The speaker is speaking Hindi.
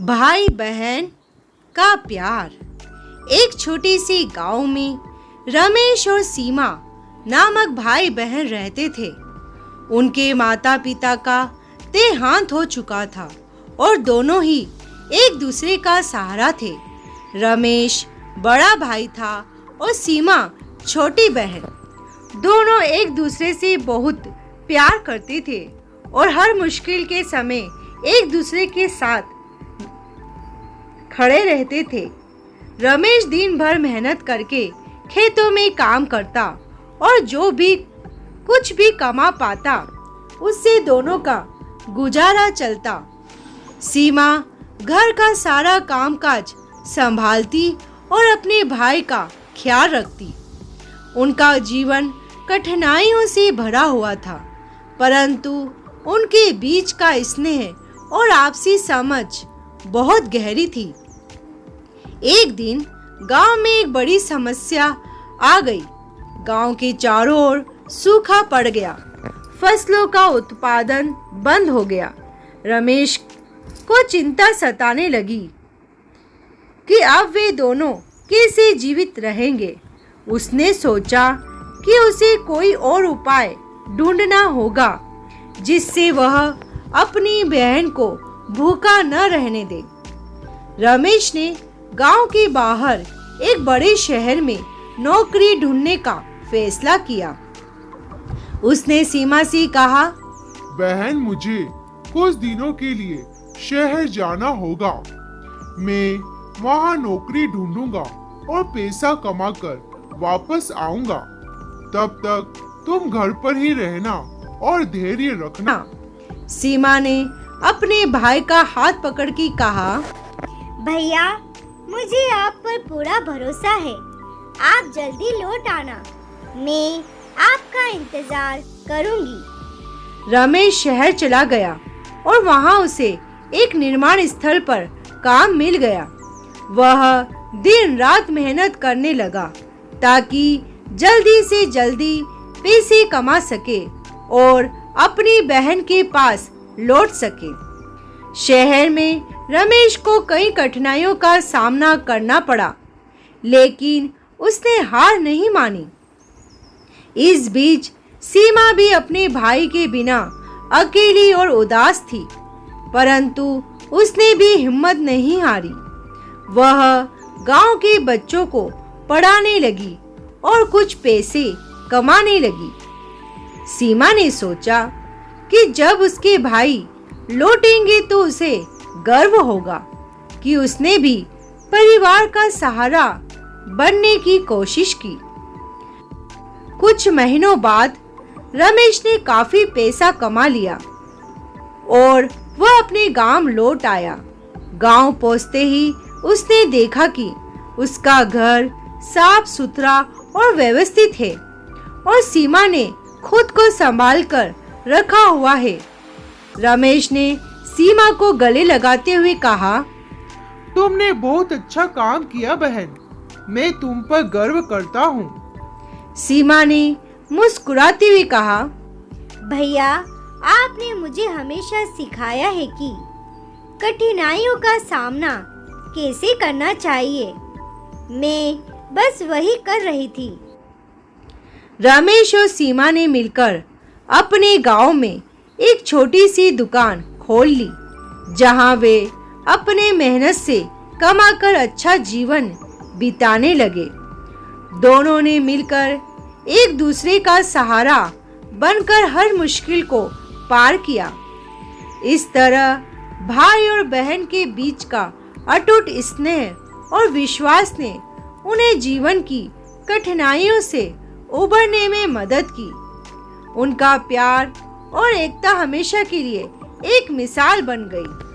भाई बहन का प्यार। एक छोटी सी गांव में रमेश और सीमा नामक भाई बहन रहते थे। उनके माता पिता का देहांत हो चुका था और दोनों ही एक दूसरे का सहारा थे। रमेश बड़ा भाई था और सीमा छोटी बहन। दोनों एक दूसरे से बहुत प्यार करते थे और हर मुश्किल के समय एक दूसरे के साथ खड़े रहते थे। रमेश दिन भर मेहनत करके खेतों में काम करता और जो भी कुछ भी कमा पाता उससे दोनों का गुजारा चलता। सीमा घर का सारा कामकाज संभालती और अपने भाई का ख्याल रखती। उनका जीवन कठिनाइयों से भरा हुआ था, परंतु उनके बीच का स्नेह और आपसी समझ बहुत गहरी थी। एक दिन गांव में एक बड़ी समस्या आ गई। गांव के चारों ओर सूखा पड़ गया। फसलों का उत्पादन बंद हो गया। रमेश को चिंता सताने लगी कि अब वे दोनों कैसे जीवित रहेंगे। उसने सोचा कि उसे कोई और उपाय ढूंढना होगा जिससे वह अपनी बहन को भूखा न रहने दे। रमेश ने गांव के बाहर एक बड़े शहर में नौकरी ढूंढने का फैसला किया। उसने सीमा से कहा, बहन, मुझे कुछ दिनों के लिए शहर जाना होगा। मैं वहाँ नौकरी ढूंढूंगा और पैसा कमाकर वापस आऊंगा। तब तक तुम घर पर ही रहना और धैर्य रखना। सीमा ने अपने भाई का हाथ पकड़ के कहा, भैया, मुझे आप पर पूरा भरोसा है। आप जल्दी लौट आना। मैं आपका इंतजार करूंगी। रमेश शहर चला गया और वहां उसे एक निर्माण स्थल पर काम मिल गया। वह दिन रात मेहनत करने लगा ताकि जल्दी से जल्दी पैसे कमा सके और अपनी बहन के पास लौट सके। शहर में रमेश को कई कठिनाइयों का सामना करना पड़ा, लेकिन उसने हार नहीं मानी। इस बीच सीमा भी अपने भाई के बिना अकेली और उदास थी, परंतु उसने भी हिम्मत नहीं हारी। वह गांव के बच्चों को पढ़ाने लगी और कुछ पैसे कमाने लगी। सीमा ने सोचा कि जब उसके भाई लौटेंगे तो उसे गर्व होगा कि उसने भी परिवार का सहारा बनने की कोशिश की। कुछ महीनों बाद रमेश ने काफी पैसा कमा लिया और वह अपने गांव लौट आया। गांव पहुंचते ही उसने देखा कि उसका घर साफ सुथरा और व्यवस्थित है और सीमा ने खुद को संभाल कर रखा हुआ है। रमेश ने सीमा को गले लगाते हुए कहा, तुमने बहुत अच्छा काम किया बहन। मैं तुम पर गर्व करता हूँ। सीमा ने मुस्कुराते हुए कहा, भैया, आपने मुझे हमेशा सिखाया है कि कठिनाइयों का सामना कैसे करना चाहिए। मैं बस वही कर रही थी। रमेश और सीमा ने मिलकर अपने गांव में एक छोटी सी दुकान खोल ली, जहां वे अपने मेहनत से कमाकर अच्छा जीवन बिताने लगे। दोनों ने मिलकर एक दूसरे का सहारा बनकर हर मुश्किल को पार किया। इस तरह भाई और बहन के बीच का अटूट स्नेह और विश्वास ने उन्हें जीवन की कठिनाइयों से उबरने में मदद की। उनका प्यार और एकता हमेशा के लिए एक मिसाल बन गई।